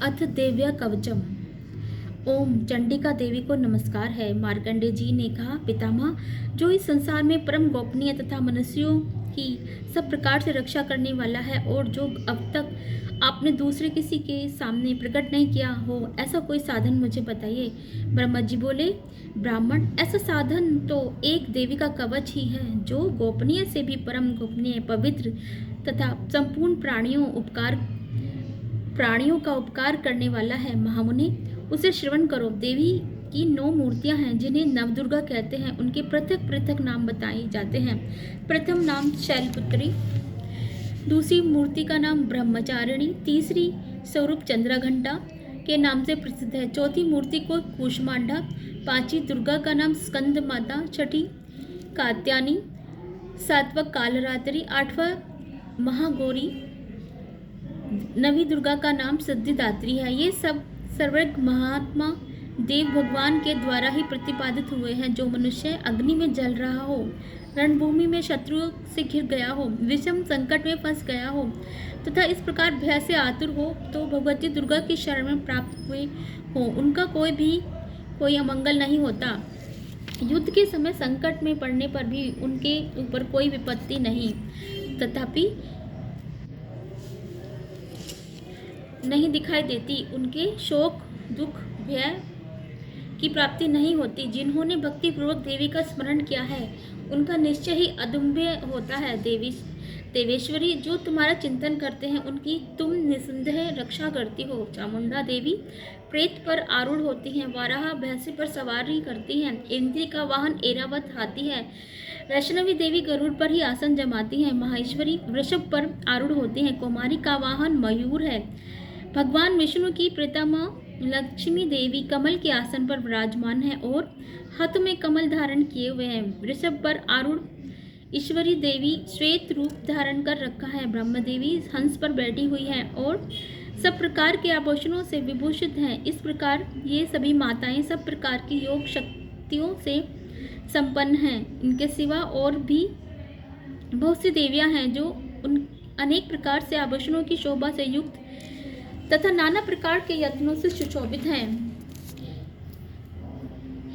अथ देव्या कवचम। ओम चंडिका देवी को नमस्कार है। मार्कंडेय जी ने कहा, पितामह, जो इस संसार में परम गोपनीय तथा मनुष्यों की सब प्रकार से रक्षा करने वाला है और जो अब तक आपने दूसरे किसी के सामने प्रकट नहीं किया हो, ऐसा कोई साधन मुझे बताइए। ब्रह्मा जी बोले, ब्राह्मण, ऐसा साधन तो एक देवी का कवच ही है, जो गोपनीय से भी परम गोपनीय, पवित्र तथा संपूर्ण प्राणियों का उपकार करने वाला है। महामुनि, उसे श्रवण करो। देवी की 9 मूर्तियां हैं, जिन्हें नवदुर्गा कहते हैं। उनके पृथक पृथक नाम बताए जाते हैं। प्रथम नाम शैलपुत्री, दूसरी मूर्ति का नाम ब्रह्मचारिणी, तीसरी स्वरूप चंद्रघंटा के नाम से प्रसिद्ध है, चौथी मूर्ति को कूष्मांडा, पांचवी दुर्गा का नाम स्कंद माता, छठी कात्यायनी, सातवां कालरात्रि, आठवां महागौरी, नवी दुर्गा का नाम सिद्धिदात्री है। ये सब सर्वज्ञ महात्मा देव भगवान के द्वारा ही प्रतिपादित हुए हैं। जो मनुष्य अग्नि में जल रहा हो, रणभूमि में शत्रुओं से घिर गया हो, विषम संकट में फंस गया हो तथा इस प्रकार भय से आतुर हो, तो भगवती दुर्गा की शरण में प्राप्त हुए हो, उनका कोई अमंगल नहीं होता। युद्ध के समय संकट में पड़ने पर भी उनके ऊपर कोई विपत्ति नहीं दिखाई देती। उनके शोक, दुख, भय की प्राप्ति नहीं होती। जिन्होंने भक्ति पूर्वक देवी का स्मरण किया है, उनका निश्चय ही अदम्य होता है। देवेश्वरी, जो तुम्हारा चिंतन करते हैं, उनकी तुम निसंदेह रक्षा करती हो। चामुंडा देवी प्रेत पर आरूढ़ होती हैं। वाराह भैंसे पर सवारी करती हैं। इंद्री का वाहन ऐरावत हाथी है। वैष्णवी देवी गरुड़ पर ही आसन जमाती हैं। माहेश्वरी वृषभ पर आरूढ़ होती हैं। कुमारी का वाहन मयूर है। भगवान विष्णु की प्रीतमा लक्ष्मी देवी कमल के आसन पर विराजमान है और हाथ में कमल धारण किए हुए हैं। वृषभ पर आरूढ़ ईश्वरी देवी श्वेत रूप धारण कर रखा है। ब्रह्म देवी हंस पर बैठी हुई है और सब प्रकार के आभूषणों से विभूषित हैं। इस प्रकार ये सभी माताएं सब प्रकार की योग शक्तियों से संपन्न हैं। इनके सिवा और भी बहुत सी देवियां हैं, जो उन अनेक प्रकार से आभूषणों की शोभा से युक्त तथा नाना प्रकार के यत्नों से सुशोभित हैं।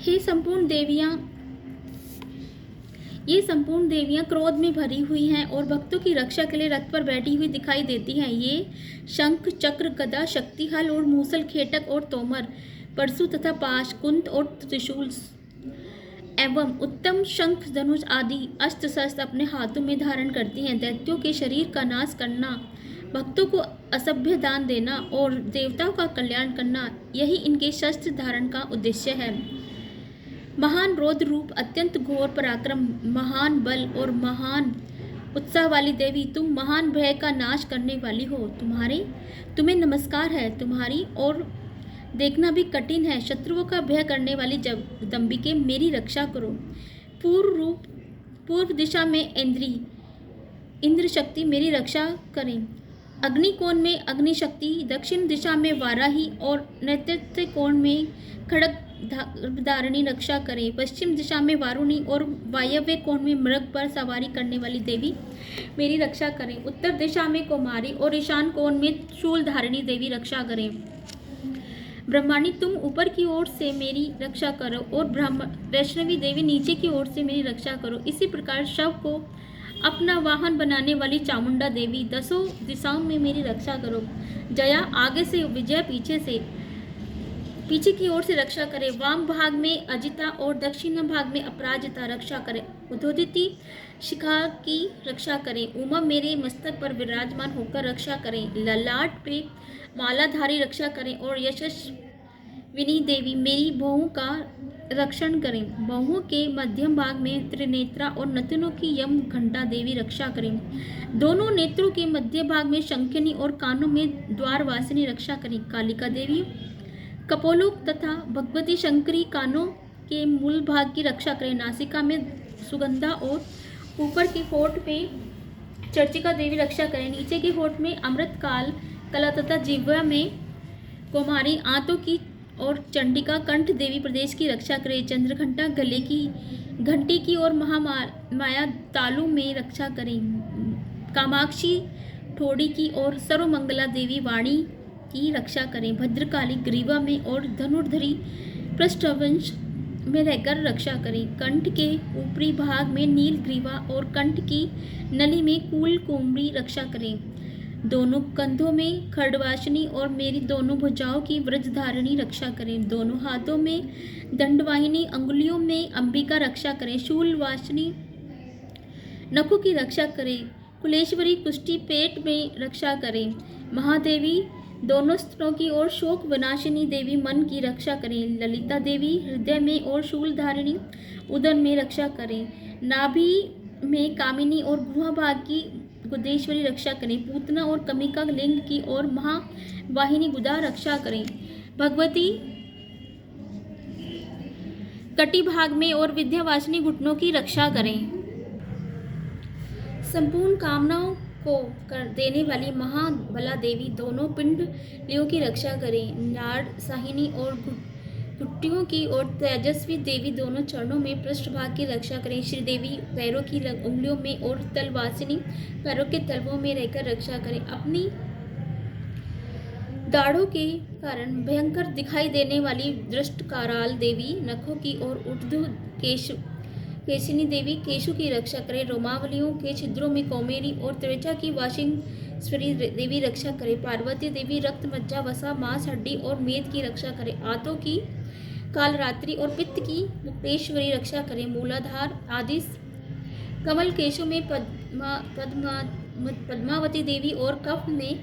ये संपूर्ण देवियां क्रोध में भरी हुई हैं और भक्तों की रक्षा के लिए रथ पर बैठी हुई दिखाई देती हैं। ये शंख, चक्र, गदा, शक्तिहल और मूसल, खेटक और तोमर, परशु तथा पाश, कुंत और त्रिशूल एवं उत्तम शंख, धनुष आदि अस्त्र शस्त्र अपने हाथों में धारण करती हैं। दैत्यों के शरीर का नाश करना, भक्तों को असभ्य दान देना और देवताओं का कल्याण करना, यही इनके शस्त्र धारण का उद्देश्य है। महान रौद्र रूप, अत्यंत घोर पराक्रम, महान बल और महान उत्साह वाली देवी, तुम महान भय का नाश करने वाली हो। तुम्हें नमस्कार है। तुम्हारी और देखना भी कठिन है। शत्रुओं का भय करने वाली जगदम्बिके, मेरी रक्षा करो। पूर्व दिशा में इंद्र शक्ति, मेरी रक्षा करें। अग्निकोण में अग्नि शक्ति, दक्षिण दिशा में वाराही और नैऋत्य कोण में खड़ग धारिणी रक्षा करें। पश्चिम दिशा में वारुणी और वायव्य कोण में मृग पर सवारी करने वाली देवी मेरी रक्षा करें। उत्तर दिशा में कुमारी और ईशान कोण में शूल धारिणी देवी रक्षा करें। ब्रह्माणी, तुम ऊपर की ओर से मेरी रक्षा करो और वैष्णवी देवी नीचे की ओर से मेरी रक्षा करो। इसी प्रकार शव को अपना वाहन बनाने वाली चामुंडा देवी, 10 दिशाओं में मेरी रक्षा करो। जया आगे से, विजय पीछे की ओर से रक्षा करे। वाम भाग में अजिता और दक्षिण भाग में अपराजिता रक्षा करे। उद्धोदिति शिखा की रक्षा करें। उमा मेरे मस्तक पर विराजमान होकर रक्षा करें। ललाट पे मालाधारी रक्षा करें और यशस्विनी देवी मेरी बाहों का रक्षण करें। बाहों के मध्यम भाग में त्रिनेत्रा और नतनों की यम घंटा देवी रक्षा करें। दोनों नेत्रों के मध्य भाग में शंखिनी और कानों में द्वारवासिनी रक्षा करें। कालिका देवी कपोलोक तथा भगवती शंकरी कानों के मूल भाग की रक्षा करें। नासिका में सुगंधा और ऊपर के होठ में चर्चिका देवी रक्षा करें। नीचे के होठ में अमृत कला तथा जिह्वा में कुमारी, आंतों की और चंडिका कंठ देवी प्रदेश की रक्षा करें। चंद्रघंटा गले की घंटी की और महामाया तालु में रक्षा करें। कामाक्षी ठोड़ी की और सर्वमंगला देवी वाणी की रक्षा करें। भद्रकाली ग्रीवा में और धनुर्धरी पृष्ठवंश में रहकर रक्षा करें। कंठ के ऊपरी भाग में नील ग्रीवा और कंठ की नली में कूल कुमरी रक्षा करें। दोनों कंधों में खड्गवासिनी और मेरी दोनों भुजाओं की व्रजधारिणी रक्षा करें। दोनों हाथों में दंडवाहिनी, अंगुलियों में अंबिका रक्षा करें। शूलवासिनी नखों की रक्षा करें। कुलेश्वरी कुष्ठी पेट में रक्षा करें। महादेवी दोनों स्तनों की और शोक विनाशिनी देवी मन की रक्षा करें। ललिता देवी हृदय में और शूलधारिणी उदर में रक्षा करें। नाभि में कामिनी और गुहाभाग की गुदेश्वरी रक्षा करें। पूतना और कमिका लिंग की और महावाहिनी गुदा रक्षा करें। भगवती कटी भाग में और विद्यावासिनी घुटनों की रक्षा करें। संपूर्ण कामनाओं को कर देने वाली महाबला देवी दोनों पिंडलियों की रक्षा करें। नाड़ साहिनी और घुट्टियों की और तेजस्वी देवी दोनों चरणों में पृष्ठभाग की रक्षा करें। श्रीदेवी पैरों की उंगलियों में और तलवासिनी पैरों के तलवों में रहकर रक्षा करें। अपनी दाढ़ों के कारण भयंकर दिखाई देने वाली दृष्ट कराल देवी नखों की और ऊर्ध्व केशिनी देवी केशु की रक्षा करें। रोमावलियों के छिद्रों में कौमेरी और त्वचा की वाशिंगेश्वरी देवी रक्षा करें। पार्वती देवी रक्त, मज्जा, वसा, मांस, हड्डी और मेद की रक्षा करें। आंतों की कालरात्रि और पित्त की मुक्तेश्वरी रक्षा करें। मूलाधार आदि कमल केशों में पद्मावती देवी और कफ में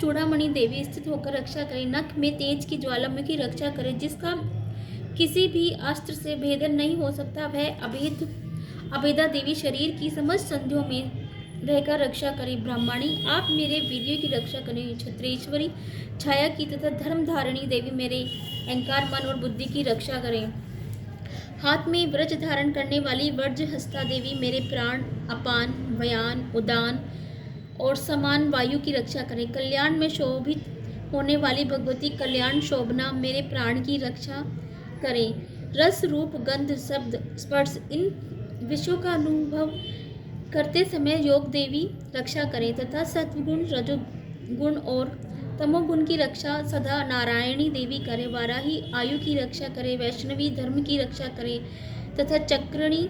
चूड़ामणि देवी स्थित होकर रक्षा करें। नख में तेज की ज्वालामुखी रक्षा करें। जिसका किसी भी अस्त्र से भेदन नहीं हो सकता, वह अभेदा देवी शरीर की समस्त संधियों में रहकर रक्षा करें। ब्राह्मणी आप मेरे वीर्य की रक्षा करें। छत्रेश्वरी छाया की तथा धर्मधारिणी देवी मेरे अहंकार, मन और बुद्धि की रक्षा करें। हाथ में व्रज धारण करने वाली व्रज हस्ता देवी मेरे प्राण, अपान, व्यान, उदान और समान वायु की रक्षा करें। कल्याण में शोभित होने वाली भगवती कल्याण शोभना मेरे प्राण की रक्षा करें। रस, रूप, गंध, शब्द, स्पर्श इन विषयों का अनुभव करते समय योग देवी रक्षा करें तथा सत्वगुण, रजोगुण और तमोगुण की रक्षा सदा नारायणी देवी करे। वाराही आयु की रक्षा करे। वैष्णवी धर्म की रक्षा करे तथा चक्रणी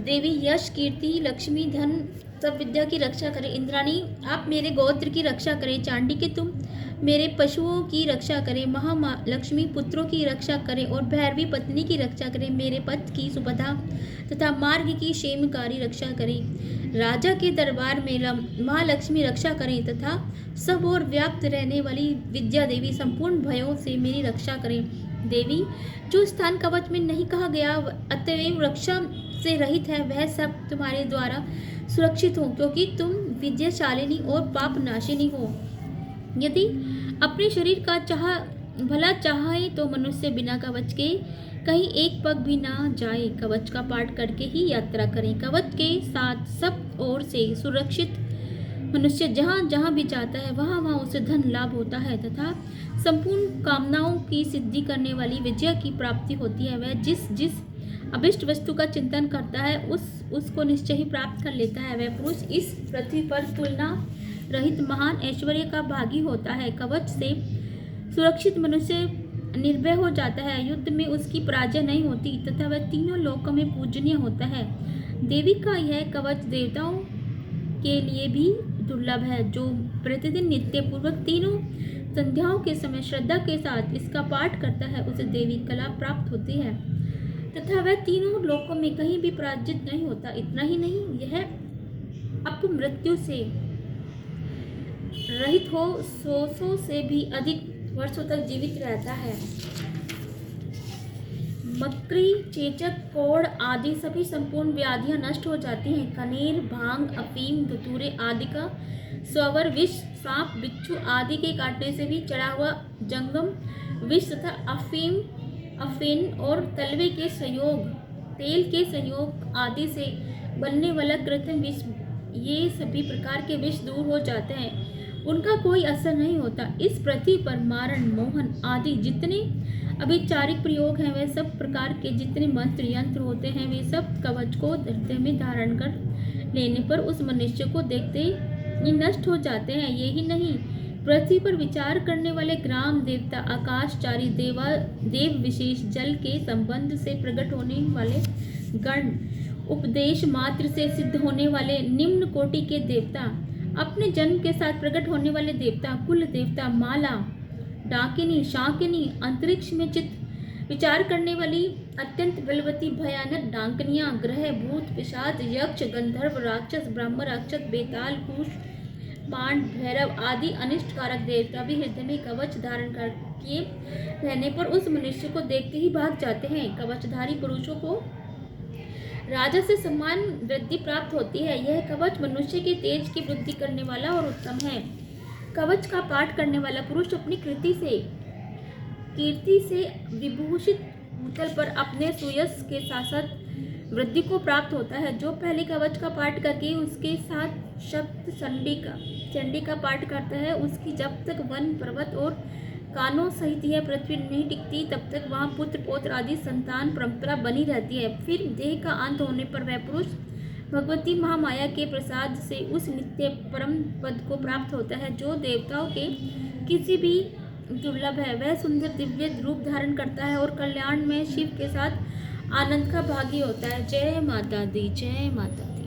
देवी यश, कीर्ति, लक्ष्मी, धन, सब विद्या की रक्षा करें। इंद्राणी आप मेरे गोत्र की रक्षा करें। चांडिके तुम मेरे पशुओं की रक्षा करें। महालक्ष्मी पुत्रों की रक्षा करें और भैरवी पत्नी की रक्षा करें। मेरे पथ की सुबधा तथा मार्ग की क्षेमकारी रक्षा करें। राजा के दरबार में महालक्ष्मी रक्षा करें तथा सब और व्याप्त रहने वाली विद्या देवी संपूर्ण भयों से मेरी रक्षा करें। देवी जो स्थान कवच में नहीं कहा गया अतएव रक्षा से रहित है, वह सब तुम्हारे द्वारा सुरक्षित हो, क्योंकि तुम विद्याशालिनी और पाप नाशिनी हो। यदि अपने शरीर का भला चाहे तो मनुष्य बिना कवच के कहीं एक पग भी ना जाए। कवच का पाठ करके ही यात्रा करें। कवच के साथ सब ओर से सुरक्षित मनुष्य जहाँ जहाँ भी जाता है वहाँ वहाँ उसे धन लाभ होता है तथा संपूर्ण कामनाओं की सिद्धि करने वाली विजय की प्राप्ति होती है। वह जिस अभिष्ट वस्तु का चिंतन करता है उसको निश्चय ही प्राप्त कर लेता है। वह पुरुष इस पृथ्वी पर तुलना रहित महान ऐश्वर्य का भागी होता है। कवच से सुरक्षित मनुष्य निर्भय हो जाता है। युद्ध में उसकी पराजय नहीं होती तथा वह तीनों लोकों में पूजनीय होता है। देवी का यह कवच देवताओं के लिए भी दुर्लभ है। जो प्रतिदिन नित्य पूर्वक तीनों संध्याओं के समय श्रद्धा के साथ इसका पाठ करता है उसे देवी कला प्राप्त होती है तथा वह तीनों लोकों में कहीं भी पराजित नहीं होता। इतना ही नहीं, यह अपमृत्यु से रहित हो 100 से भी अधिक वर्षों तक जीवित रहता है। मकड़ी, चेचक, कोढ़ आदि सभी संपूर्ण व्याधियां नष्ट हो जाती हैं। कनेर, भांग, अफीम, धतूरे आदि का स्वर विष, सांप, बिच्छू आदि के काटने से भी चढ़ा हुआ जंगम विष तथा अफीन और तलवे के संयोग, तेल के संयोग आदि से बनने वाला कृत्रिम विष, ये सभी प्रकार के विष दूर हो जाते हैं। उनका कोई असर नहीं होता। इस पृथ्वी पर मारण, मोहन आदि जितने अभिचारिक प्रयोग हैं, वे सब प्रकार के जितने मंत्र यंत्र होते हैं, वे सब कवच को हृदय में धारण कर लेने पर उस मनुष्य को देखते ही नष्ट हो जाते हैं। यही नहीं, पृथ्वी पर विचार करने वाले ग्राम देवता, आकाशचारी देव विशेष, जल के संबंध से प्रकट होने वाले गण, उपदेश मात्र से सिद्ध होने वाले निम्न कोटि के देवता, अपने जन्म के साथ प्रकट होने वाले देवता, कुल देवता, माला, डाकिनी, शाकिनी, अंतरिक्ष में चित विचार करने वाली अत्यंत बलवती भयानक डांकनियां, ग्रह, भूत, पिशाच, यक्ष, गंधर्व, राक्षस, ब्रह्म राक्षस, बेताल, कुश, पांड, भैरव आदि अनिष्टकारक देवता भी हृदय में कवच धारण किए रहने पर उस मनुष्य को देखते ही भाग जाते हैं। कवचधारी पुरुषों को राजा से सम्मान वृद्धि प्राप्त होती है। यह कवच मनुष्य के तेज की वृद्धि करने वाला और उत्तम है। कवच का पाठ करने वाला पुरुष अपनी कीर्ति से विभूषित भूतल पर अपने सुयश के साथ साथ वृद्धि को प्राप्त होता है। जो पहले कवच का पाठ करके उसके साथ शब्द चंडी का पाठ करता है, उसकी जब तक वन, पर्वत और कानों सहित यह पृथ्वी नहीं टिकती, तब तक वहाँ पुत्र पौत्र आदि संतान परंपरा बनी रहती है। फिर देह का अंत होने पर वह पुरुष भगवती महामाया के प्रसाद से उस नित्य परम पद को प्राप्त होता है जो देवताओं के किसी भी दुर्लभ है। वह सुंदर दिव्य रूप धारण करता है और कल्याण में शिव के साथ आनंद का भागी होता है। जय माता दी, जय माता दी।